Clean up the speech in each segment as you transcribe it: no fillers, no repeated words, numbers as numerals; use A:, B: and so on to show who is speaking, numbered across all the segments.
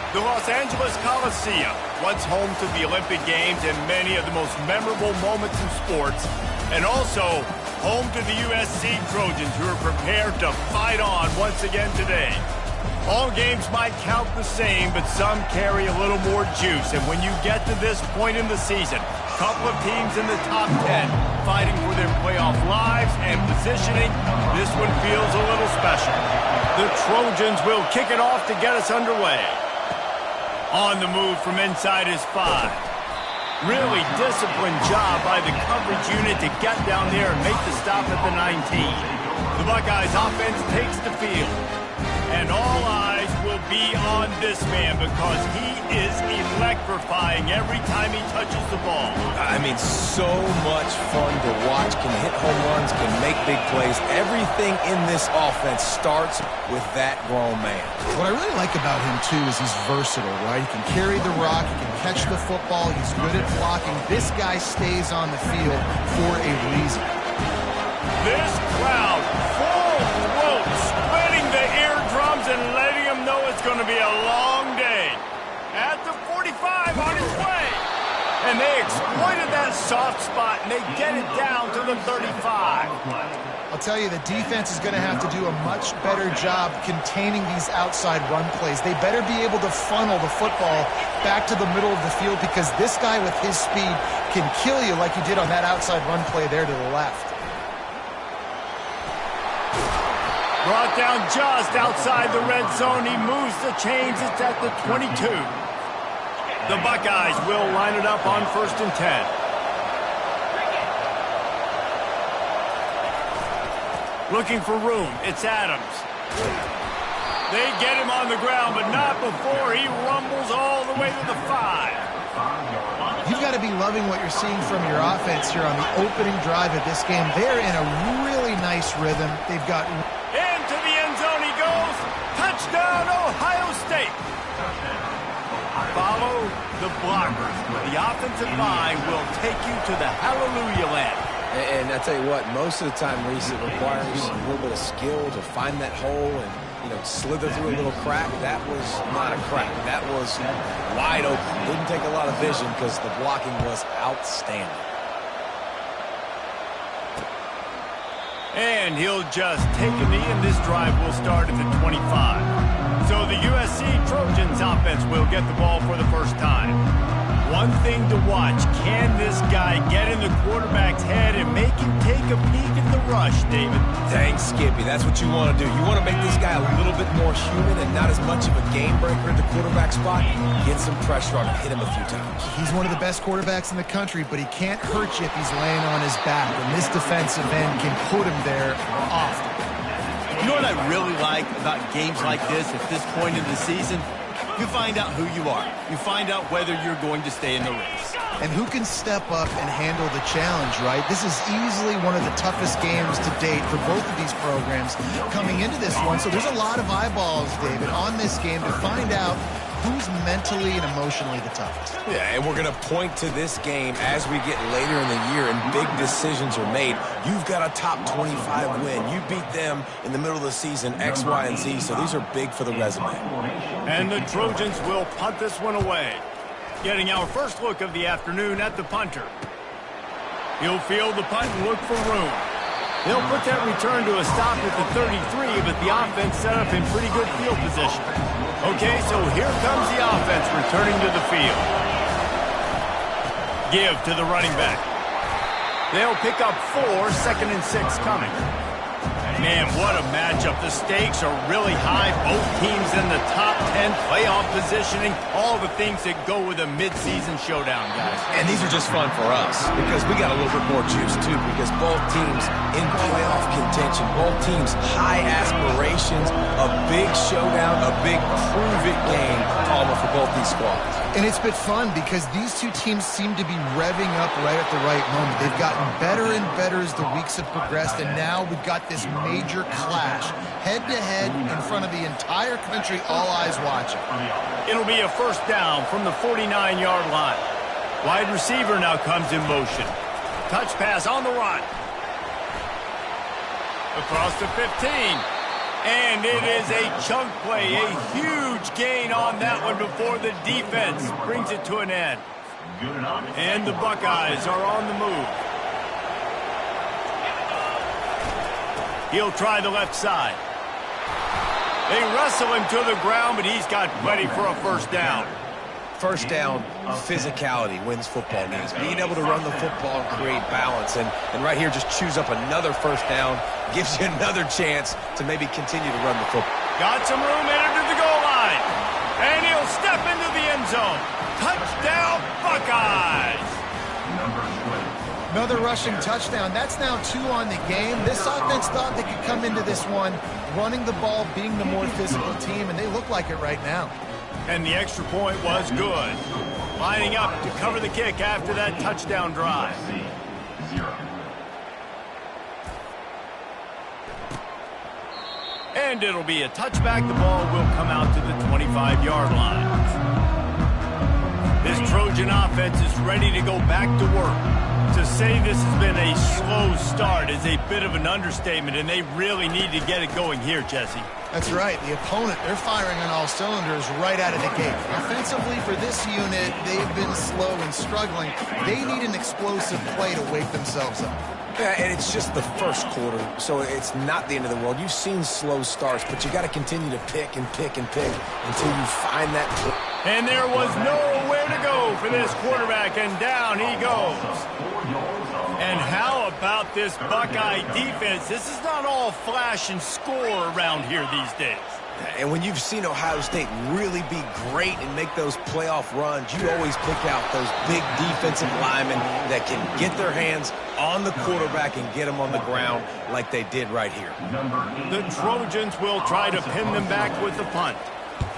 A: The Los Angeles Coliseum, once home to the Olympic Games and many of the most memorable moments in sports, and also home to the USC Trojans, who are prepared to fight on once again today. All games might count the same, but some carry a little more juice. And when you get to this point in the season, a couple of teams in the top 10 fighting for their playoff lives and positioning, this one feels a little special. The Trojans will kick it off to get us underway. On the move from inside his 5. Really disciplined job by the coverage unit to get down there and make the stop at the 19. The Buckeyes offense takes the field. And all eyes will be on this man because he is electrifying every time he touches the ball.
B: I mean, so much fun to watch. Can hit home runs, can make big plays. Everything in this offense starts with that grown man.
C: What I really like about him, too, is he's versatile, right? He can carry the rock, he can catch the football, he's good at blocking. This guy stays on the field for a reason.
A: This crowd, full throat, splitting the eardrums and letting them know it's going to be a long day. At the 45 on his way. And they exploited that soft spot, and they get it down to the 35.
C: I'll tell you, the defense is going to have to do a much better job containing these outside run plays. They better be able to funnel the football back to the middle of the field because this guy with his speed can kill you like he did on that outside run play there to the left.
A: Brought down just outside the red zone. He moves the chains. It's at the 22. The Buckeyes will line it up on 1st and 10. Looking for room. It's Adams. They get him on the ground, but not before he rumbles all the way to the 5.
C: You've got to be loving what you're seeing from your offense here on the opening drive of this game. They're in a really nice rhythm. They've got...
A: Into the end zone he goes. Touchdown, Ohio State. Follow the blockers. The offensive line will take you to the hallelujah land.
B: And I tell you what, most of the time, Reese, it requires a little bit of skill to find that hole and, you know, slither through a little crack. That was not a crack. That was wide open. Didn't take a lot of vision because the blocking was outstanding.
A: And he'll just take a knee, and this drive will start at the 25. So the USC Trojans offense will get the ball for the first time. One thing to watch, can this guy get in the quarterback's head and make him take a peek at the rush, David?
B: Dang, Skippy, that's what you want to do. You want to make this guy a little bit more human and not as much of a game breaker at the quarterback spot. Get some pressure on him, hit him a few times.
C: He's one of the best quarterbacks in the country, but he can't hurt you if he's laying on his back. And this defensive end can put him there often.
D: You know what I really like about games like this at this point in the season? You find out who you are. You find out whether you're going to stay in the race.
C: And who can step up and handle the challenge, right? This is easily one of the toughest games to date for both of these programs coming into this one. So there's a lot of eyeballs, David, on this game to find out who's mentally and emotionally the toughest.
B: Yeah, and we're going to point to this game as we get later in the year and big decisions are made. You've got a top 25 win. You beat them in the middle of the season, X, Y, and Z, so these are big for the resume.
A: And the Trojans will punt this one away. Getting our first look of the afternoon at the punter. He'll field the punt and look for room. They'll put that return to a stop at the 33, but the offense set up in pretty good field position. Okay, so here comes the offense returning to the field. Give to the running back. They'll pick up 4, 2nd and 6 coming. Man, what a matchup. The stakes are really high. Both teams in the top 10, playoff positioning, all the things that go with a midseason showdown, guys.
B: And these are just fun for us because we got a little bit more juice, too, because both teams in playoff contention, both teams high aspirations, a big showdown, a big prove-it game, Palmer, for both these squads.
C: And it's been fun because these two teams seem to be revving up right at the right moment. They've gotten better and better as the weeks have progressed, and now we've got this major clash, head-to-head in front of the entire country, all eyes watching.
A: It'll be a first down from the 49-yard line. Wide receiver now comes in motion. Touch pass on the run. Across the 15. And it is a chunk play, a huge gain on that one before the defense brings it to an end. And the Buckeyes are on the move. He'll try the left side. They wrestle him to the ground, but he's got plenty for a first down.
B: First down, physicality wins football games. Being able to run the football and create balance. And right here, just choose up another first down, gives you another chance to maybe continue to run the football.
A: Got some room headed to the goal line. And he'll step into the end zone. Touchdown, Buckeyes!
C: Another rushing touchdown. That's now 2 on the game. This offense thought they could come into this one running the ball, being the more physical team, and they look like it right now.
A: And the extra point was good. Lining up to cover the kick after that touchdown drive. And it'll be a touchback. The ball will come out to the 25-yard line. This Trojan offense is ready to go back to work. To say this has been a slow start is a bit of an understatement, and they really need to get it going here, Jesse.
C: That's right. The opponent, they're firing on all cylinders right out of the gate. Offensively, for this unit, they've been slow and struggling. They need an explosive play to wake themselves up.
B: Yeah, and it's just the first quarter, so it's not the end of the world. You've seen slow starts, but you got to continue to pick and pick and pick until you find that play.
A: And there was nowhere to go for this quarterback, and down he goes. And how about this Buckeye defense? This is not all flash and score around here these days.
B: And when you've seen Ohio State really be great and make those playoff runs, you always pick out those big defensive linemen that can get their hands on the quarterback and get them on the ground like they did right here.
A: The Trojans will try to pin them back with the punt.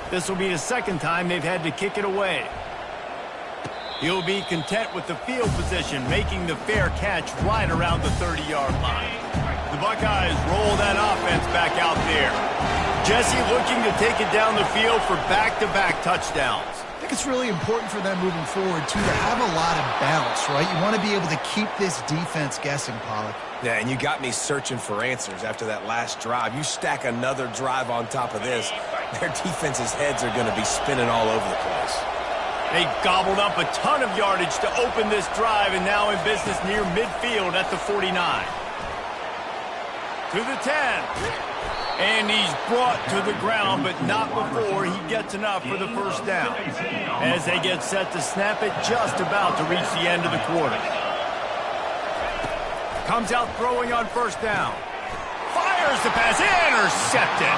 A: This will be the second time they've had to kick it away. He'll be content with the field position, making the fair catch right around the 30-yard line. The Buckeyes roll that offense back out there. Jesse looking to take it down the field for back-to-back touchdowns.
C: I think it's really important for them moving forward, too, to have a lot of balance, right? You want to be able to keep this defense guessing, Pollack.
B: Yeah, and you got me searching for answers after that last drive. You stack another drive on top of this, their defense's heads are going to be spinning all over the place.
A: They gobbled up a ton of yardage to open this drive, and now in business near midfield at the 49. To the 10. And he's brought to the ground, but not before he gets enough for the first down. As they get set to snap it, just about to reach the end of the quarter. Comes out throwing on first down. Fires the pass, intercepted.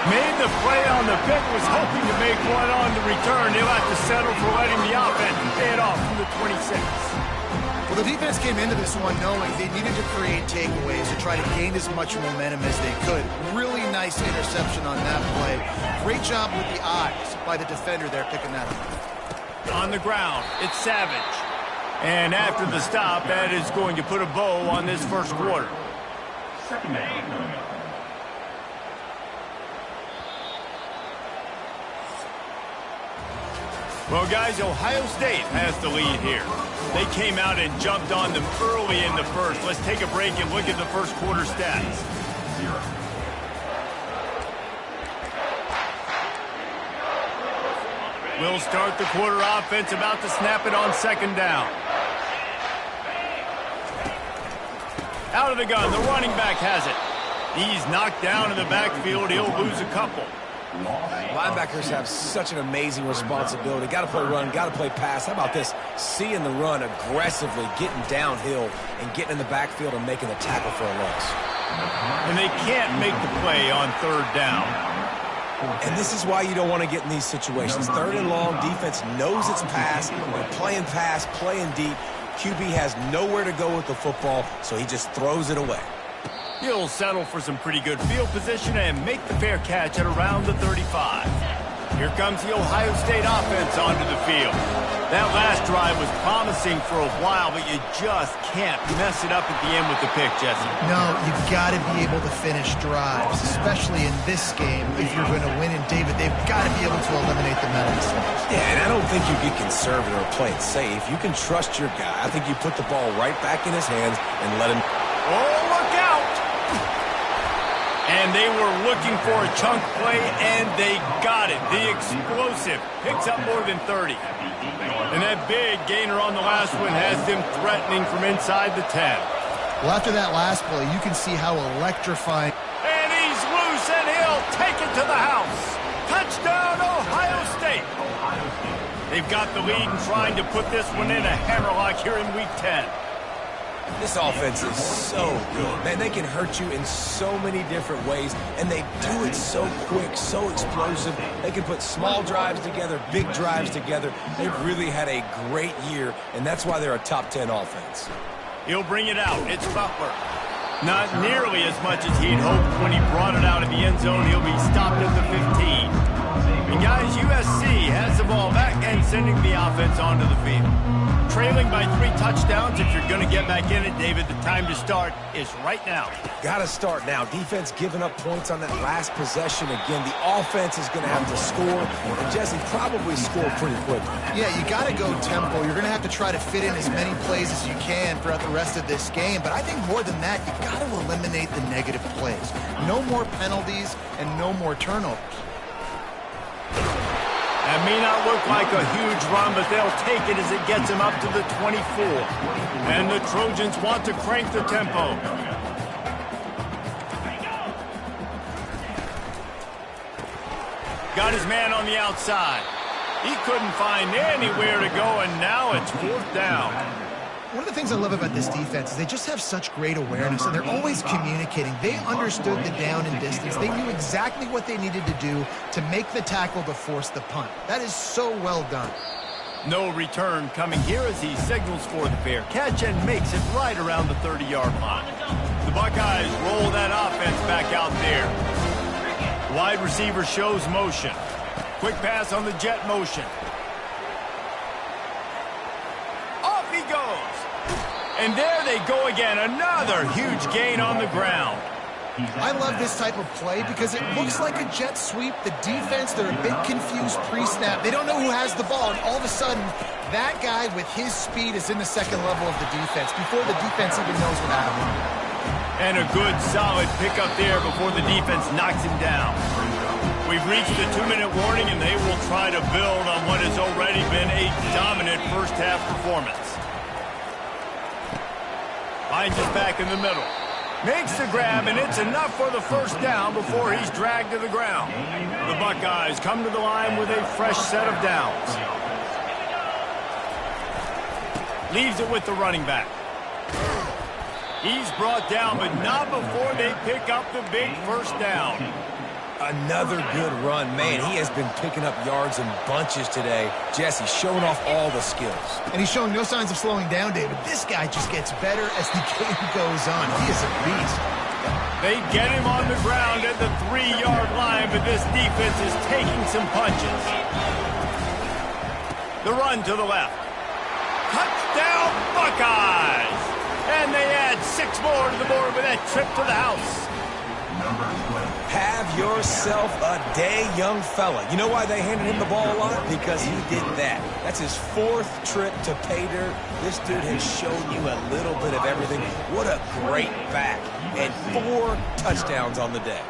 A: Made the play on the pick, was hoping to make one on the return. They'll have to settle for letting the offense pay it off from the 26.
C: Well, the defense came into this one knowing they needed to create takeaways to try to gain as much momentum as they could. Really nice interception on that play. Great job with the eyes by the defender there picking that up.
A: On the ground, it's Savage. And after the stop, that is going to put a bow on this first quarter. Second down. Well, guys, Ohio State has the lead here. They came out and jumped on them early in the first. Let's take a break and look at the first quarter stats. We'll start the quarter offense, about to snap it on second down. Out of the gun, the running back has it. He's knocked down in the backfield. He'll lose a couple.
B: Linebackers have such an amazing responsibility. Got to play run, got to play pass. How about this? Seeing the run aggressively, getting downhill, and getting in the backfield and making the tackle for a loss.
A: And they can't make the play on third down.
B: And this is why you don't want to get in these situations. Third and long, defense knows it's pass. They're playing pass, playing deep. QB has nowhere to go with the football, so he just throws it away.
A: He'll settle for some pretty good field position and make the fair catch at around the 35. Here comes the Ohio State offense onto the field. That last drive was promising for a while, but you just can't mess it up at the end with the pick, Jesse.
C: No, you've got to be able to finish drives, especially in this game. If you're going to win, and David, they've got to be able to eliminate the mental mistakes.
B: Yeah, and I don't think you get conservative or play it safe. You can trust your guy. I think you put the ball right back in his hands and let him...
A: Oh, look out! And they were looking for a chunk play, and they got it. The explosive picks up more than 30. And that big gainer on the last one has them threatening from inside the 10.
C: Well, after that last play, you can see how electrifying.
A: And he's loose, and he'll take it to the house. Touchdown, Ohio State. They've got the lead and trying to put this one in a hammerlock here in Week 10.
B: This offense is so good. Man, they can hurt you in so many different ways, and they do it so quick, so explosive. They can put small drives together, big drives together. They've really had a great year, and that's why they're a top 10 offense.
A: He'll bring it out. It's Butler. Not nearly as much as he'd hoped when he brought it out of the end zone. He'll be stopped at the 15. And guys, USC has the ball back and sending the offense onto the field. Trailing by 3 touchdowns. If you're going to get back in it, David, the time to start is right now.
B: Got to start now. Defense giving up points on that last possession again. The offense is going to have to score, and Jesse probably score pretty quickly.
C: Yeah, you got to go tempo. You're going to have to try to fit in as many plays as you can throughout the rest of this game. But I think more than that, you got to eliminate the negative plays. No more penalties and no more turnovers.
A: That may not look like a huge run, but they'll take it as it gets them up to the 24. And the Trojans want to crank the tempo. Got his man on the outside. He couldn't find anywhere to go, and now it's 4th down.
C: One of the things I love about this defense is they just have such great awareness, and they're always communicating. They understood the down and distance. They knew exactly what they needed to do to make the tackle to force the punt. That is so well done.
A: No return coming here as he signals for the fair catch and makes it right around the 30-yard line. The Buckeyes roll that offense back out there. Wide receiver shows motion. Quick pass on the jet motion. Off he goes. And there they go again. Another huge gain on the ground.
C: I love this type of play because it looks like a jet sweep. The defense, they're a bit confused pre-snap. They don't know who has the ball, and all of a sudden, that guy with his speed is in the second level of the defense before the defense even knows what happened.
A: And a good, solid pickup there before the defense knocks him down. We've reached the 2-minute warning, and they will try to build on what has already been a dominant first-half performance. Finds his back in the middle. Makes the grab, and it's enough for the first down before he's dragged to the ground. The Buckeyes come to the line with a fresh set of downs. Leaves it with the running back. He's brought down, but not before they pick up the big first down.
B: Another good run. Man, he has been picking up yards in bunches today. Jesse showing off all the skills.
C: And he's showing no signs of slowing down, David. This guy just gets better as the game goes on. He is a beast.
A: They get him on the ground at the 3-yard line, but this defense is taking some punches. The run to the left. Touchdown, Buckeyes! And they add 6 more to the board with that trip to the house.
B: Have yourself a day, young fella. You know why they handed him the ball a lot? Because he did that. That's his 4th trip to pay dirt. This dude has shown you a little bit of everything. What a great back. And 4 touchdowns on the day.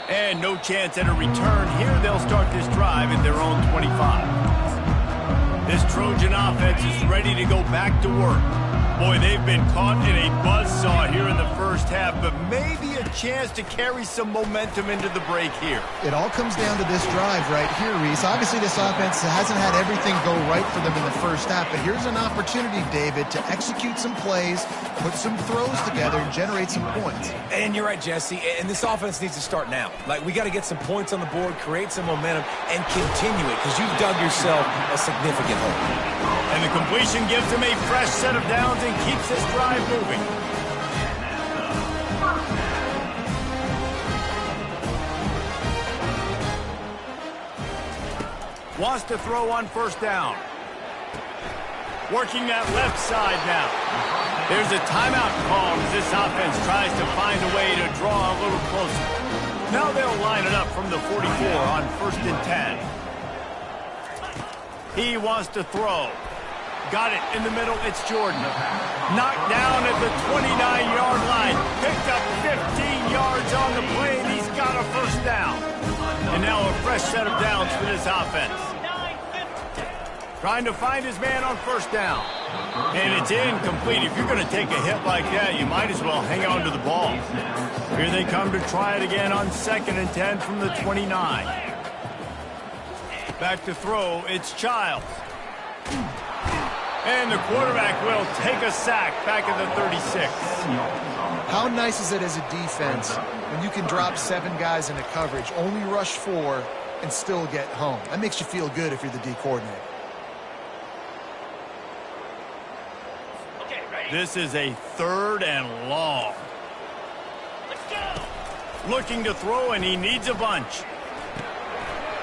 A: And no chance at a return here. They'll start this drive at their own 25. This Trojan offense is ready to go back to work. Boy, they've been caught in a buzzsaw here in the first half, but maybe a chance to carry some momentum into the break here.
C: It all comes down to this drive right here, Reese. Obviously, this offense hasn't had everything go right for them in the first half, but here's an opportunity, David, to execute some plays, put some throws together, and generate some points.
B: And you're right, Jesse, and this offense needs to start now. Like, we got to get some points on the board, create some momentum, and continue it, because you've dug yourself a significant hole.
A: And the completion gives them a fresh set of downs and keeps this drive moving. Wants to throw on first down. Working that left side now. There's a timeout called as this offense tries to find a way to draw a little closer. Now they'll line it up from the 44 on 1st and 10. He wants to throw. Got it in the middle. It's Jordan. Knocked down at the 29-yard line. Picked up 15 yards on the play, and he's got a first down. And now a fresh set of downs for this offense. Trying to find his man on first down. And it's incomplete. If you're going to take a hit like that, you might as well hang on to the ball. Here they come to try it again on 2nd and 10 from the 29. Back to throw, it's Childs. And the quarterback will take a sack back at the 36.
C: How nice is it as a defense when you can drop 7 guys into coverage, only rush 4, and still get home? That makes you feel good if you're the D coordinator.
A: This is a 3rd and long. Let's go. Looking to throw, and he needs a bunch.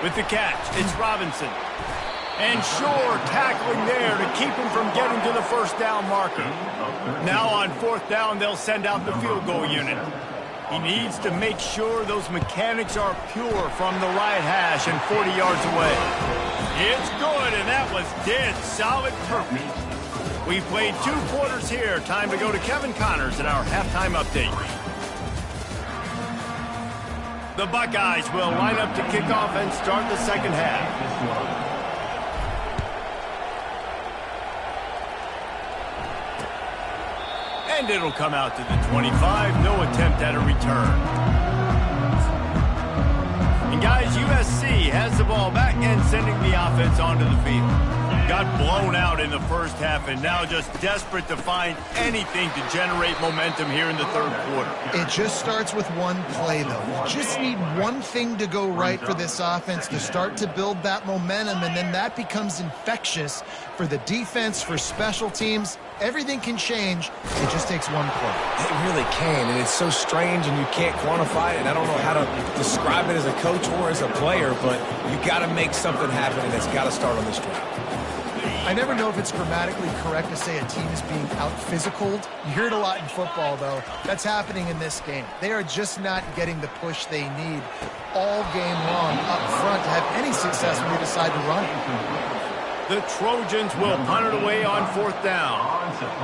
A: With the catch, it's Robinson. And Shore tackling there to keep him from getting to the first down marker. Now on 4th down, they'll send out the field goal unit. He needs to make sure those mechanics are pure from the right hash and 40 yards away. It's good, and that was dead solid perfect. We played 2 quarters here. Time to go to Kevin Connors in our halftime update. The Buckeyes will line up to kick off and start the second half. And it'll come out to the 25. No attempt at a return. And guys, USC has the ball back and sending the offense onto the field. Got blown out in the first half and now just desperate to find anything to generate momentum here in the 3rd quarter.
C: It just starts with one play, though. You just need one thing to go right for this offense to start to build that momentum, and then that becomes infectious for the defense, for special teams. Everything can change. It just takes one play.
B: It really can, and it's so strange, and you can't quantify it. And I don't know how to describe it as a coach or as a player, but you got to make something happen, and it's got to start on this drive.
C: I never know if it's grammatically correct to say a team is being out-physicaled. You hear it a lot in football, though. That's happening in this game. They are just not getting the push they need all game long up front to have any success when they decide to run it.
A: The Trojans will punt it away on 4th down.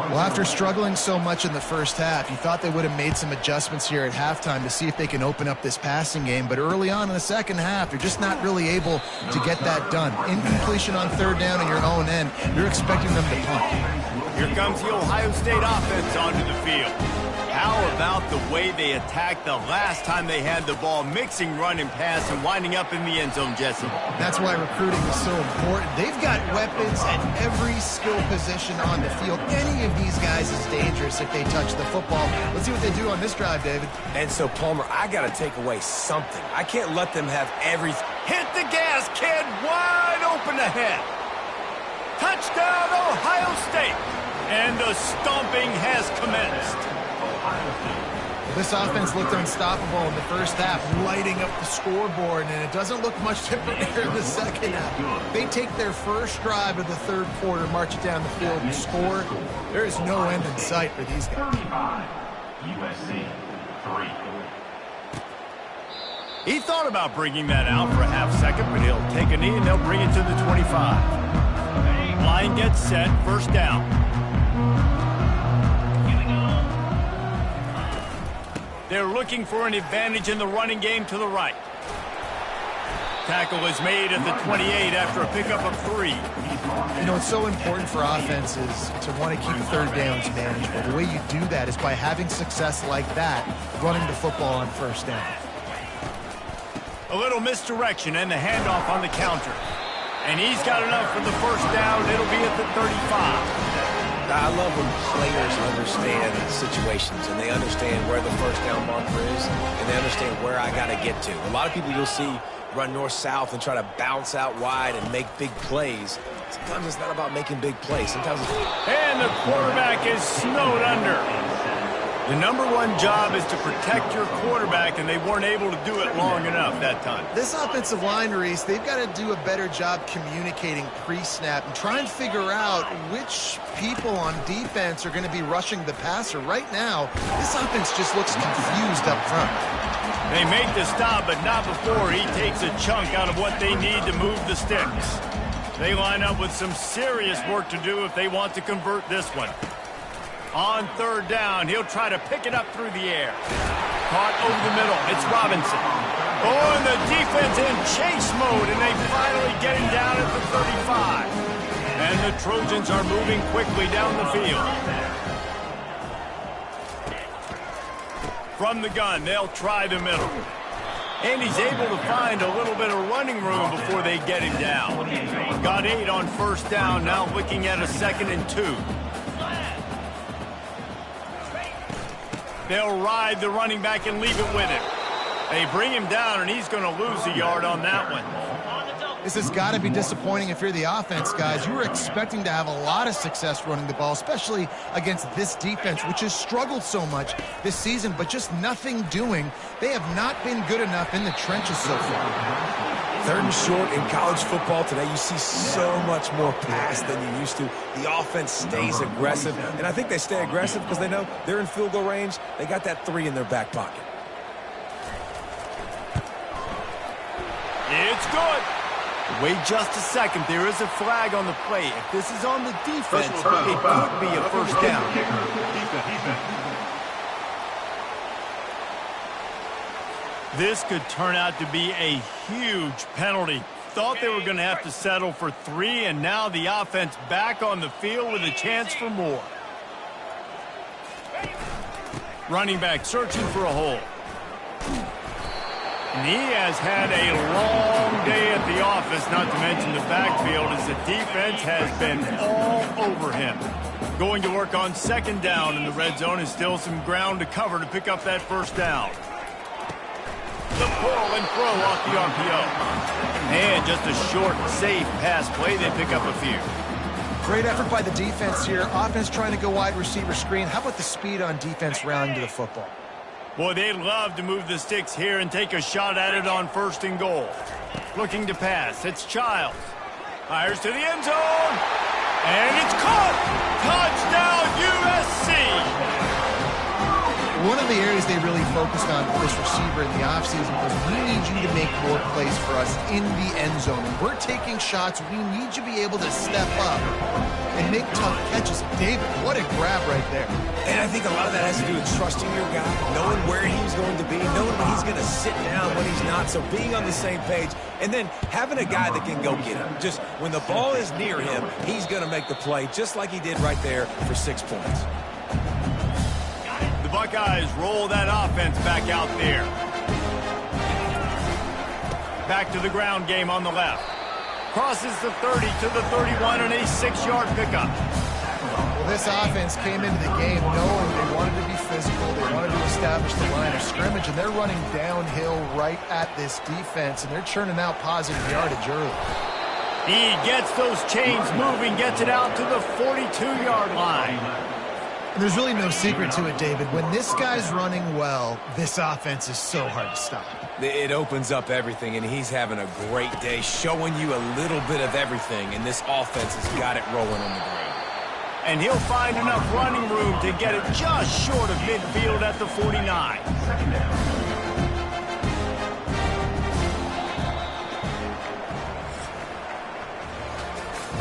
C: Well, after struggling so much in the first half, you thought they would have made some adjustments here at halftime to see if they can open up this passing game. But early on in the second half, they're just not really able to get that done. Incompletion on 3rd down in your own end. You're expecting them to punt.
A: Here comes the Ohio State offense onto the field. How about the way they attacked the last time they had the ball, mixing run and pass and winding up in the end zone, Jesse?
C: That's why recruiting is so important. They've got weapons at every skill position on the field. Any of these guys is dangerous if they touch the football. Let's see what they do on this drive, David.
B: And so, Palmer, I got to take away something. I can't let them have everything.
A: Hit the gas, kid. Wide open ahead. Touchdown, Ohio State. And the stomping has commenced.
C: This offense looked unstoppable in the first half, lighting up the scoreboard, and it doesn't look much different here in the second half. They take their first drive of the 3rd quarter, march it down the field, and score. There is no end in sight for these guys.
E: USC 3.
A: He thought about bringing that out for a half second, but he'll take a knee and they'll bring it to the 25. Line gets set, first down. They're looking for an advantage in the running game to the right. Tackle is made at the 28 after a pickup of 3.
C: You know, it's so important for offenses to want to keep 3rd downs manageable. The way you do that is by having success like that, running the football on 1st down.
A: A little misdirection and the handoff on the counter. And he's got enough for the first down. It'll be at the 35.
B: I love when players understand situations and they understand where the first down marker is and they understand where I got to get to. A lot of people you'll see run north-south and try to bounce out wide and make big plays. Sometimes it's not about making big plays. Sometimes it's...
A: And the quarterback is snowed under. The #1 job is to protect your quarterback, and they weren't able to do it long enough that time.
C: This offensive line, Reese, they've got to do a better job communicating pre-snap and try and figure out which people on defense are going to be rushing the passer. Right now, this offense just looks confused up front.
A: They make the stop, but not before he takes a chunk out of what they need to move the sticks. They line up with some serious work to do if they want to convert this one. On third down, he'll try to pick it up through the air. Caught over the middle. It's Robinson. Oh, and the defense in chase mode, and they finally get him down at the 35. And the Trojans are moving quickly down the field. From the gun, they'll try the middle. And he's able to find a little bit of running room before they get him down. Got 8 on first down, now looking at a 2nd and 2. They'll ride the running back and leave it with him. They bring him down, and he's going to lose a yard on that one.
C: This has got to be disappointing if you're the offense, guys. You were expecting to have a lot of success running the ball, especially against this defense, which has struggled so much this season, but just nothing doing. They have not been good enough in the trenches so far.
B: 3rd and short in college football today, you see so much more pass than you used to. The offense stays aggressive, and I think they stay aggressive because they know they're in field goal range. They got that 3 in their back pocket.
A: It's good.
D: Wait just a second. There is a flag on the play. If this is on the defense, it could be a first down.
A: This could turn out to be a huge penalty. Thought they were going to have to settle for 3, and now the offense back on the field with a chance for more. Running back searching for a hole. And he has had a long day at the office, not to mention the backfield, as the defense has been all over him. Going to work on 2nd down in the red zone, and still some ground to cover to pick up that first down. The pull and throw off the RPO. And just a short, safe pass play. They pick up a few.
C: Great effort by the defense here. Offense trying to go wide receiver screen. How about the speed on defense rallying to the football?
A: Boy, they'd love to move the sticks here and take a shot at it on 1st and goal. Looking to pass. It's Childs. Fires to the end zone. And it's caught. Touchdown, USC.
C: One of the areas they really focused on with this receiver in the offseason was, we need you to make more plays for us in the end zone. And we're taking shots. We need you to be able to step up and make tough catches. David, what a grab right there.
B: And I think a lot of that has to do with trusting your guy, knowing where he's going to be, knowing when he's going to sit down, when he's not. So being on the same page, and then having a guy that can go get him. Just when the ball is near him, he's going to make the play, just like he did right there for 6 points.
A: The Buckeyes roll that offense back out there. Back to the ground game on the left. Crosses the 30 to the 31 and a 6-yard pickup.
C: Well, this offense came into the game knowing they wanted to be physical. They wanted to establish the line of scrimmage, and they're running downhill right at this defense, and they're churning out positive yardage early.
A: He gets those chains moving, gets it out to the 42-yard line.
C: And there's really no secret to it, David. When this guy's running well, this offense is so hard to stop.
B: It opens up everything, and he's having a great day, showing you a little bit of everything, and this offense has got it rolling on the ground.
A: And he'll find enough running room to get it just short of midfield at the 49.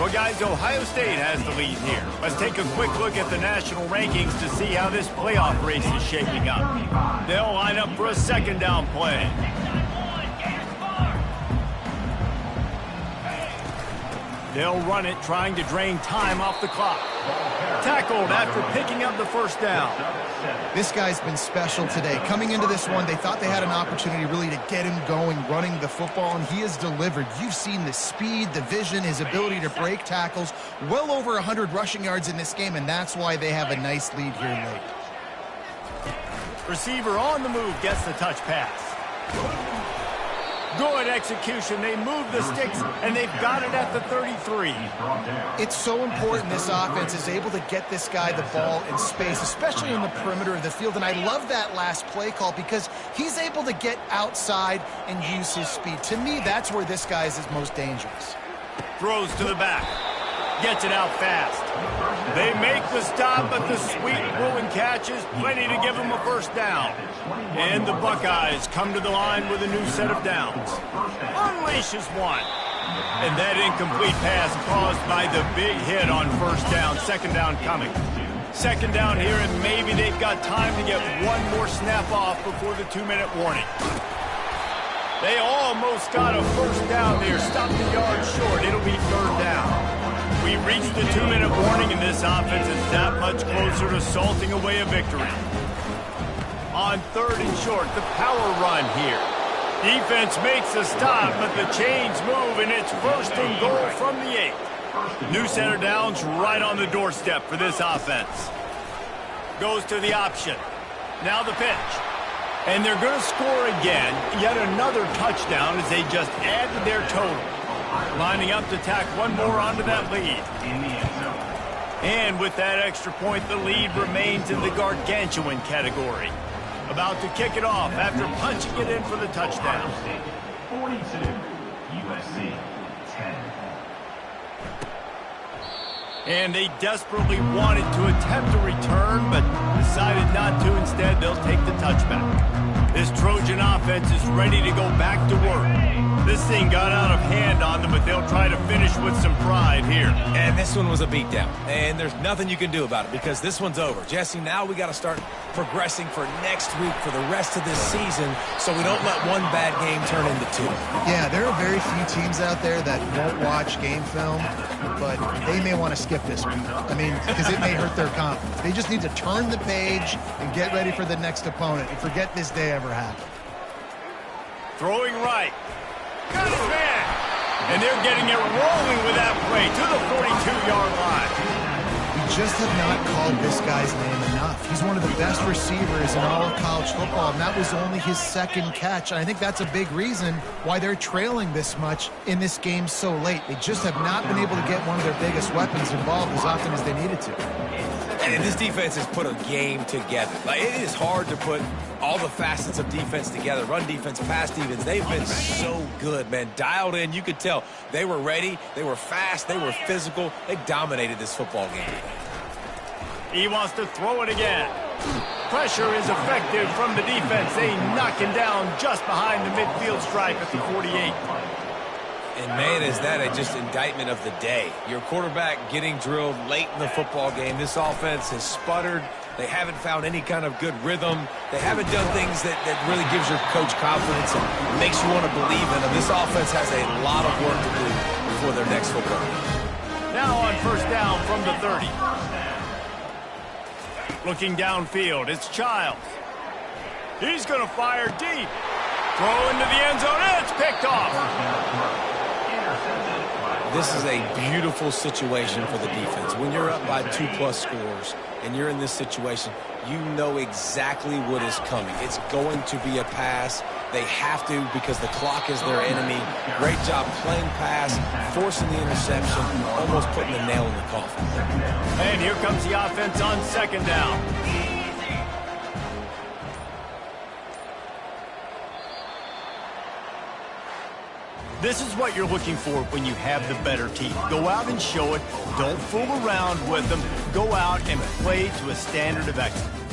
A: Well, guys, Ohio State has the lead here. Let's take a quick look at the national rankings to see how this playoff race is shaping up. They'll line up for a 2nd down play. They'll run it, trying to drain time off the clock. Tackled after picking up the first down.
C: This guy's been special today. Coming into this one, they thought they had an opportunity really to get him going, running the football, and he has delivered. You've seen the speed, the vision, his ability to break tackles. Well over 100 rushing yards in this game, and that's why they have a nice lead here late.
A: Receiver on the move gets the touch pass. Good execution. They move the sticks, and they've got it at the 33.
C: It's so important this offense is able to get this guy the ball in space, especially in the perimeter of the field. And I love that last play call because he's able to get outside and use his speed. To me, that's where this guy is his most dangerous.
A: Throws to the back. Gets it out fast. They make the stop, but the sweet throw and catch is plenty to give them a first down. And the Buckeyes come to the line with a new set of downs. Unleashes one. And that incomplete pass caused by the big hit on first down. 2nd down coming. Second down here, and maybe they've got time to get one more snap off before the 2-minute warning. They almost got a first down there. Stopped the yard short. It'll be third down. We reached the 2-minute warning, and this offense is that much closer to salting away a victory. On third and short, the power run here. Defense makes a stop, but the chains move, and it's first and goal from the 8. New center down's right on the doorstep for this offense. Goes to the option. Now the pitch. And they're going to score again. Yet another touchdown as they just added their total. Lining up to tack one more onto that lead. And with that extra point, the lead remains in the gargantuan category. About to kick it off after punching it in for the touchdown.
E: 42, USC 10.
A: And they desperately wanted to attempt a return, but decided not to. Instead, they'll take the touchback. This Trojan offense is ready to go back to work. This thing got out of hand on them, but they'll try to finish with some pride here.
B: And this one was a beatdown, and there's nothing you can do about it because this one's over. Jesse, now we got to start progressing for next week for the rest of this season so we don't let one bad game turn into two.
C: Yeah, there are very few teams out there that won't watch game film, but they may want to skip this week. I mean, because it may hurt their confidence. They just need to turn the page and get ready for the next opponent and forget this day ever happened.
A: Throwing right. Got his man. And they're getting it rolling with that play to the 42-yard line.
C: We just have not called this guy's name enough. He's one of the best receivers in all of college football, and that was only his second catch. And I think that's a big reason why they're trailing this much in this game so late. They just have not been able to get one of their biggest weapons involved as often as they needed to.
B: And this defense has put a game together. Like, it is hard to put all the facets of defense together. Run defense, pass defense. They've been so good, man. Dialed in. You could tell they were ready. They were fast. They were physical. They dominated this football game.
A: He wants to throw it again. Pressure is effective from the defense. They knock him down just behind the midfield stripe at the 48.
B: And, man, is that just indictment of the day. Your quarterback getting drilled late in the football game. This offense has sputtered. They haven't found any kind of good rhythm. They haven't done things that really gives your coach confidence and makes you want to believe in them. This offense has a lot of work to do before their next football game.
A: Now on first down from the 30. Looking downfield, it's Childs. He's going to fire deep. Throw into the end zone, and it's picked off.
B: This is a beautiful situation for the defense. When you're up by 2+ scores and you're in this situation, you know exactly what is coming. It's going to be a pass. They have to because the clock is their enemy. Great job playing pass, forcing the interception, almost putting the nail in the coffin.
A: And here comes the offense on second down. This is what you're looking for when you have the better team. Go out and show it. Don't fool around with them. Go out and play to a standard of excellence.